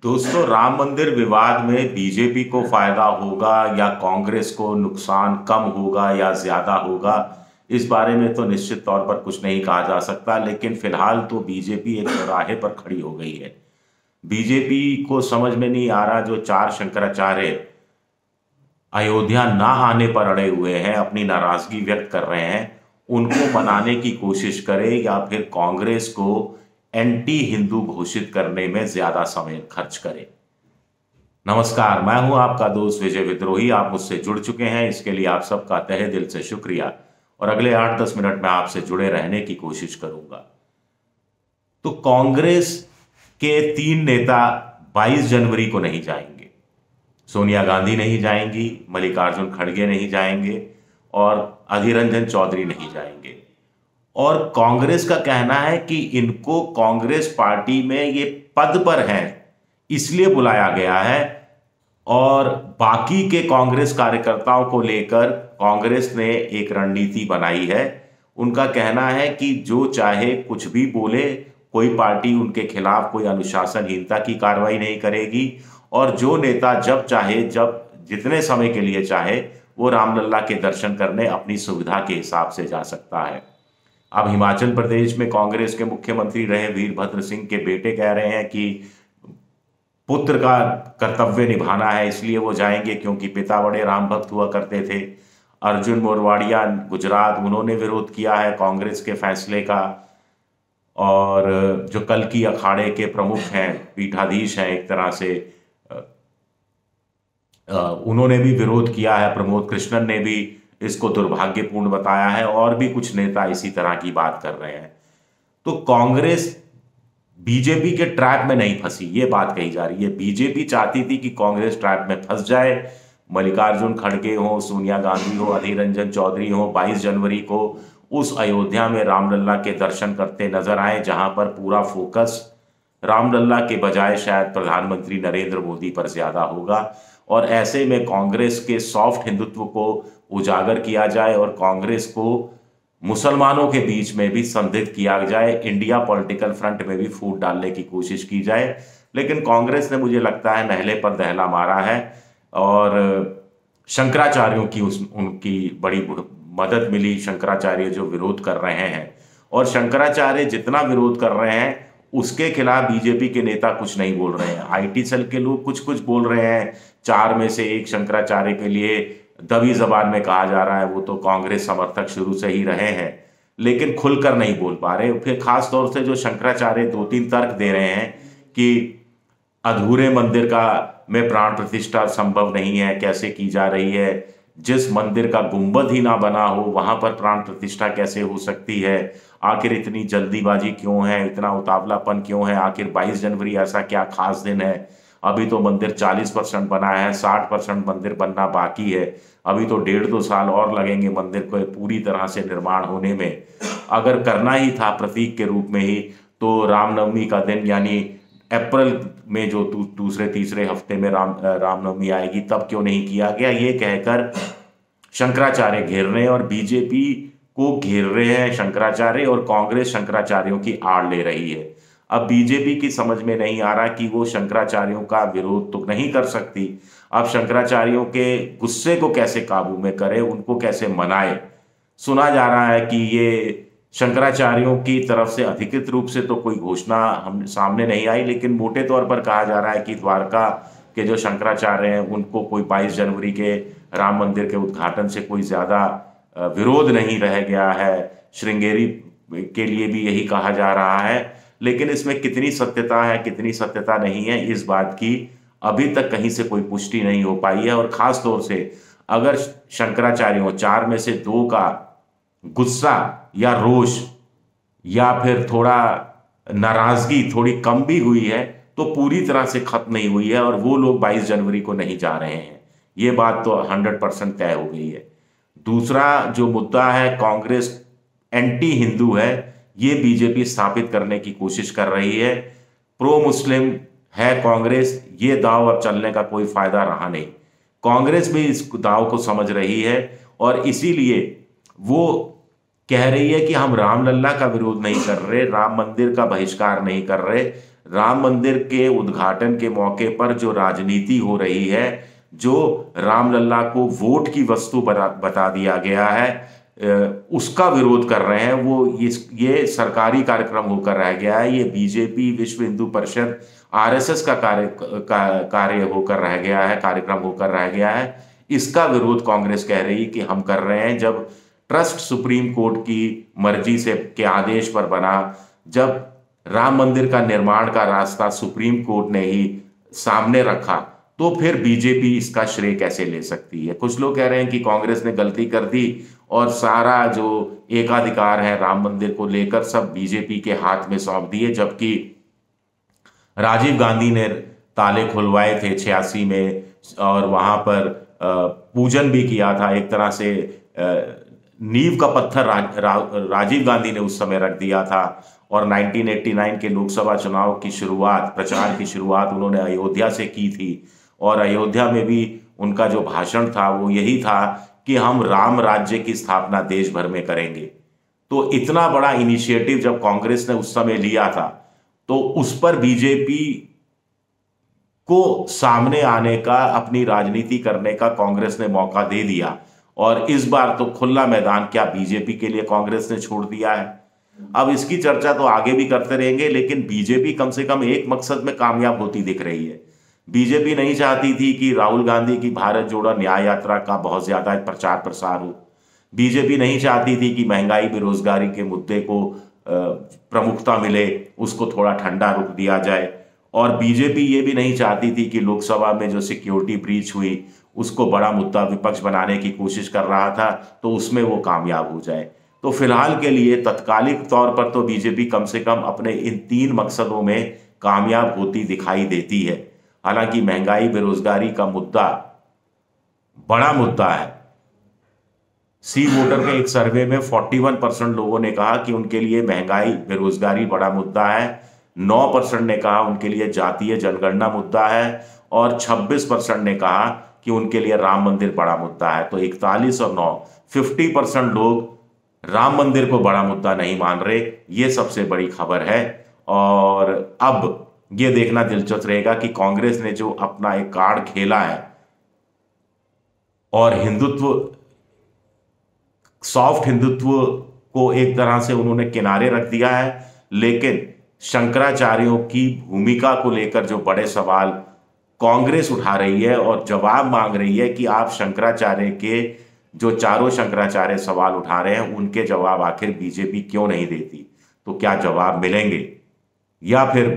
दोस्तों, राम मंदिर विवाद में बीजेपी को फायदा होगा या कांग्रेस को नुकसान कम होगा या ज्यादा होगा, इस बारे में तो निश्चित तौर पर कुछ नहीं कहा जा सकता। लेकिन फिलहाल तो बीजेपी एक चौराहे पर खड़ी हो गई है। बीजेपी को समझ में नहीं आ रहा, जो चार शंकराचार्य अयोध्या ना आने पर अड़े हुए हैं, अपनी नाराजगी व्यक्त कर रहे हैं, उनको मनाने की कोशिश करे या फिर कांग्रेस को एंटी हिंदू घोषित करने में ज्यादा समय खर्च करे। नमस्कार, मैं हूं आपका दोस्त विजय विद्रोही। आप मुझसे जुड़ चुके हैं, इसके लिए आप सबका तहे दिल से शुक्रिया। और अगले 8-10 मिनट में आपसे जुड़े रहने की कोशिश करूंगा। तो कांग्रेस के 3 नेता 22 जनवरी को नहीं जाएंगे। सोनिया गांधी नहीं जाएंगी, मल्लिकार्जुन खड़गे नहीं जाएंगे और अधीर रंजन चौधरी नहीं जाएंगे। और कांग्रेस का कहना है कि इनको कांग्रेस पार्टी में ये पद पर हैं इसलिए बुलाया गया है, और बाकी के कांग्रेस कार्यकर्ताओं को लेकर कांग्रेस ने एक रणनीति बनाई है। उनका कहना है कि जो चाहे कुछ भी बोले, कोई पार्टी उनके खिलाफ कोई अनुशासनहीनता की कार्रवाई नहीं करेगी, और जो नेता जब चाहे, जब जितने समय के लिए चाहे, वो रामलला के दर्शन करने अपनी सुविधा के हिसाब से जा सकता है। अब हिमाचल प्रदेश में कांग्रेस के मुख्यमंत्री रहे वीरभद्र सिंह के बेटे कह रहे हैं कि पुत्र का कर्तव्य निभाना है, इसलिए वो जाएंगे, क्योंकि पिता बड़े राम भक्त हुआ करते थे। अर्जुन मोरवाडिया गुजरात, उन्होंने विरोध किया है कांग्रेस के फैसले का। और जो कल की अखाड़े के प्रमुख हैं, पीठाधीश हैं एक तरह से, उन्होंने भी विरोध किया है। प्रमोद कृष्णन ने भी इसको दुर्भाग्यपूर्ण बताया है, और भी कुछ नेता इसी तरह की बात कर रहे हैं। तो कांग्रेस बीजेपी के ट्रैप में नहीं फंसी, ये बात कही जा रही है। बीजेपी चाहती थी कि कांग्रेस ट्रैप में फंस जाए, मल्लिकार्जुन खड़गे हो, सोनिया गांधी हो, अधीर रंजन चौधरी हो, 22 जनवरी को उस अयोध्या में रामलला के दर्शन करते नजर आए, जहां पर पूरा फोकस रामलला के बजाय शायद प्रधानमंत्री नरेंद्र मोदी पर ज्यादा होगा। और ऐसे में कांग्रेस के सॉफ्ट हिंदुत्व को उजागर किया जाए और कांग्रेस को मुसलमानों के बीच में भी संदिग्ध किया जाए, इंडिया पॉलिटिकल फ्रंट में भी फूट डालने की कोशिश की जाए। लेकिन कांग्रेस ने, मुझे लगता है, नहले पर दहला मारा है, और शंकराचार्यों की उनकी बड़ी मदद मिली। शंकराचार्य जो विरोध कर रहे हैं, और शंकराचार्य जितना विरोध कर रहे हैं उसके खिलाफ बीजेपी के नेता कुछ नहीं बोल रहे हैं। आईटी सेल के लोग कुछ कुछ बोल रहे हैं। 4 में से 1 शंकराचार्य के लिए दबी जबान में कहा जा रहा है, वो तो कांग्रेस समर्थक शुरू से ही रहे हैं, लेकिन खुलकर नहीं बोल पा रहे। फिर खास तौर से जो शंकराचार्य 2-3 तर्क दे रहे हैं कि अधूरे मंदिर का में प्राण प्रतिष्ठा संभव नहीं है, कैसे की जा रही है, जिस मंदिर का गुंबद ही ना बना हो वहां पर प्राण प्रतिष्ठा कैसे हो सकती है, आखिर इतनी जल्दीबाजी क्यों है, इतना उतावलापन क्यों है, आखिर 22 जनवरी ऐसा क्या खास दिन है, अभी तो मंदिर 40% बना है, 60% मंदिर बनना बाकी है, अभी तो 1.5-2 साल और लगेंगे मंदिर को पूरी तरह से निर्माण होने में। अगर करना ही था प्रतीक के रूप में ही, तो रामनवमी का दिन यानी अप्रैल में जो दूसरे तीसरे हफ्ते में रामनवमी आएगी, तब क्यों नहीं किया गया, ये कहकर शंकराचार्य घेर रहे हैं, और बीजेपी को घेर रहे हैं शंकराचार्य, और कांग्रेस शंकराचार्यों की आड़ ले रही है। अब बीजेपी की समझ में नहीं आ रहा कि वो शंकराचार्यों का विरोध तो नहीं कर सकती, अब शंकराचार्यों के गुस्से को कैसे काबू में करे, उनको कैसे मनाए। सुना जा रहा है कि ये शंकराचार्यों की तरफ से अधिकृत रूप से तो कोई घोषणा हम सामने नहीं आई, लेकिन मोटे तौर पर कहा जा रहा है कि द्वारका के जो शंकराचार्य हैं उनको कोई 22 जनवरी के राम मंदिर के उद्घाटन से कोई ज्यादा विरोध नहीं रह गया है। श्रृंगेरी के लिए भी यही कहा जा रहा है, लेकिन इसमें कितनी सत्यता है कितनी सत्यता नहीं है, इस बात की अभी तक कहीं से कोई पुष्टि नहीं हो पाई है। और खास तौर से अगर शंकराचार्यों 4 में से 2 का गुस्सा या रोष या फिर थोड़ा नाराजगी थोड़ी कम भी हुई है, तो पूरी तरह से खत्म नहीं हुई है, और वो लोग 22 जनवरी को नहीं जा रहे हैं, ये बात तो 100% तय हो गई है। दूसरा जो मुद्दा है, कांग्रेस एंटी हिंदू है, ये बीजेपी स्थापित करने की कोशिश कर रही है। प्रो मुस्लिम है कांग्रेस, ये दाव अब चलने का कोई फायदा रहा नहीं। कांग्रेस भी इस दाव को समझ रही है, और इसीलिए वो कह रही है कि हम रामलला का विरोध नहीं कर रहे, राम मंदिर का बहिष्कार नहीं कर रहे, राम मंदिर के उद्घाटन के मौके पर जो राजनीति हो रही है, जो रामलला को वोट की वस्तु बता दिया गया है, उसका विरोध कर रहे हैं। वो ये सरकारी कार्यक्रम होकर रह गया है, ये बीजेपी, विश्व हिंदू परिषद, आरएसएस का कार्य होकर रह गया है, कार्यक्रम होकर रह गया है। इसका विरोध कांग्रेस कह रही कि हम कर रहे हैं। जब ट्रस्ट सुप्रीम कोर्ट की मर्जी से के आदेश पर बना, जब राम मंदिर का निर्माण का रास्ता सुप्रीम कोर्ट ने ही सामने रखा, तो फिर बीजेपी इसका श्रेय कैसे ले सकती है? कुछ लोग कह रहे हैं कि कांग्रेस ने गलती कर दी और सारा जो एकाधिकार है राम मंदिर को लेकर सब बीजेपी के हाथ में सौंप दिए, जबकि राजीव गांधी ने ताले खुलवाए थे 86 में और वहां पर पूजन भी किया था। एक तरह से नींव का पत्थर राजीव गांधी ने उस समय रख दिया था। और 1989 के लोकसभा चुनाव की शुरुआत, प्रचार की शुरुआत उन्होंने अयोध्या से की थी। और अयोध्या में भी उनका जो भाषण था वो यही था कि हम राम राज्य की स्थापना देश भर में करेंगे। तो इतना बड़ा इनिशिएटिव जब कांग्रेस ने उस समय लिया था, तो उस पर बीजेपी को सामने आने का, अपनी राजनीति करने का कांग्रेस ने मौका दे दिया। और इस बार तो खुला मैदान क्या बीजेपी के लिए कांग्रेस ने छोड़ दिया है। अब इसकी चर्चा तो आगे भी करते रहेंगे, लेकिन बीजेपी कम से कम एक मकसद में कामयाब होती दिख रही है। बीजेपी नहीं चाहती थी कि राहुल गांधी की भारत जोड़ो न्याय यात्रा का बहुत ज्यादा प्रचार प्रसार हो। बीजेपी नहीं चाहती थी कि महंगाई, बेरोजगारी के मुद्दे को प्रमुखता मिले, उसको थोड़ा ठंडा रुक दिया जाए। और बीजेपी ये भी नहीं चाहती थी कि लोकसभा में जो सिक्योरिटी ब्रीच हुई उसको बड़ा मुद्दा विपक्ष बनाने की कोशिश कर रहा था, तो उसमें वो कामयाब हो जाए। तो फिलहाल के लिए तत्कालिक तौर पर तो बीजेपी कम से कम अपने इन 3 मकसदों में कामयाब होती दिखाई देती है। हालांकि महंगाई, बेरोजगारी का मुद्दा बड़ा मुद्दा है। सी वोटर के एक सर्वे में 41% लोगों ने कहा कि उनके लिए महंगाई, बेरोजगारी बड़ा मुद्दा है। 9% ने कहा उनके लिए जातीय जनगणना मुद्दा है। और 26% ने कहा कि उनके लिए राम मंदिर बड़ा मुद्दा है। तो 41 और 9, 50% लोग राम मंदिर को बड़ा मुद्दा नहीं मान रहे। ये सबसे बड़ी खबर है। और अब ये देखना दिलचस्प रहेगा कि कांग्रेस ने जो अपना एक कार्ड खेला है और हिंदुत्व, सॉफ्ट हिंदुत्व को एक तरह से उन्होंने किनारे रख दिया है, लेकिन शंकराचार्यों की भूमिका को लेकर जो बड़े सवाल कांग्रेस उठा रही है और जवाब मांग रही है कि आप शंकराचार्य के, जो चारों शंकराचार्य सवाल उठा रहे हैं, उनके जवाब आखिर बीजेपी क्यों नहीं देती? तो क्या जवाब मिलेंगे? या फिर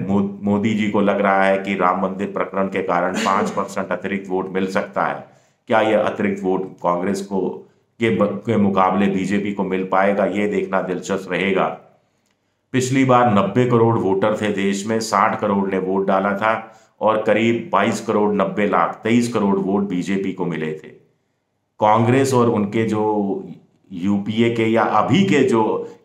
मोदी जी को लग रहा है कि राम मंदिर प्रकरण के कारण 5% अतिरिक्त वोट मिल सकता है? क्या यह अतिरिक्त वोट कांग्रेस को के मुकाबले बीजेपी को मिल पाएगा? ये देखना दिलचस्प रहेगा। पिछली बार 90 करोड़ वोटर थे देश में, 60 करोड़ ने वोट डाला था और करीब 22 करोड़ 90 लाख 23 करोड़ वोट बीजेपी को मिले थे। कांग्रेस और उनके जो यूपीए के या अभी के जो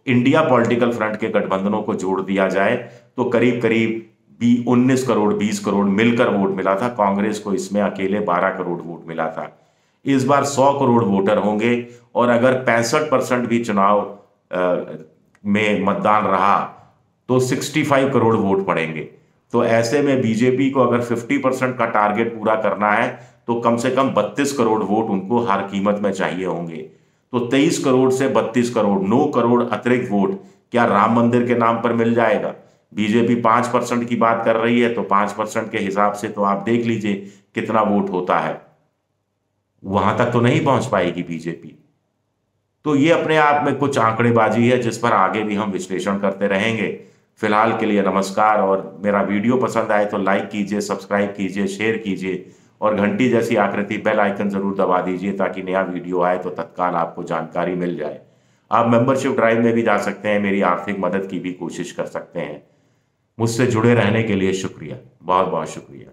इंडिया पॉलिटिकल फ्रंट के गठबंधनों को जोड़ दिया जाए तो करीब करीब 19 करोड़ 20 करोड़ मिलकर वोट मिला था। कांग्रेस को इसमें अकेले 12 करोड़ वोट मिला था। इस बार 100 करोड़ वोटर होंगे और अगर 65% भी चुनाव में मतदान रहा तो 65 करोड़ वोट पड़ेंगे। तो ऐसे में बीजेपी को अगर 50% का टारगेट पूरा करना है तो कम से कम 32 करोड़ वोट उनको हर कीमत में चाहिए होंगे। तो 23 करोड़ से 32 करोड़, 9 करोड़ अतिरिक्त वोट क्या राम मंदिर के नाम पर मिल जाएगा? बीजेपी 5% की बात कर रही है, तो 5% के हिसाब से तो आप देख लीजिए कितना वोट होता है। वहां तक तो नहीं पहुंच पाएगी बीजेपी। तो ये अपने आप में कुछ आंकड़ेबाजी है जिस पर आगे भी हम विश्लेषण करते रहेंगे। फिलहाल के लिए नमस्कार। और मेरा वीडियो पसंद आए तो लाइक कीजिए, सब्सक्राइब कीजिए, शेयर कीजिए और घंटी जैसी आकृति बेल आइकन जरूर दबा दीजिए ताकि नया वीडियो आए तो तत्काल आपको जानकारी मिल जाए। आप मेंबरशिप ड्राइव में भी जा सकते हैं, मेरी आर्थिक मदद की भी कोशिश कर सकते हैं। मुझसे जुड़े रहने के लिए शुक्रिया, बहुत बहुत शुक्रिया।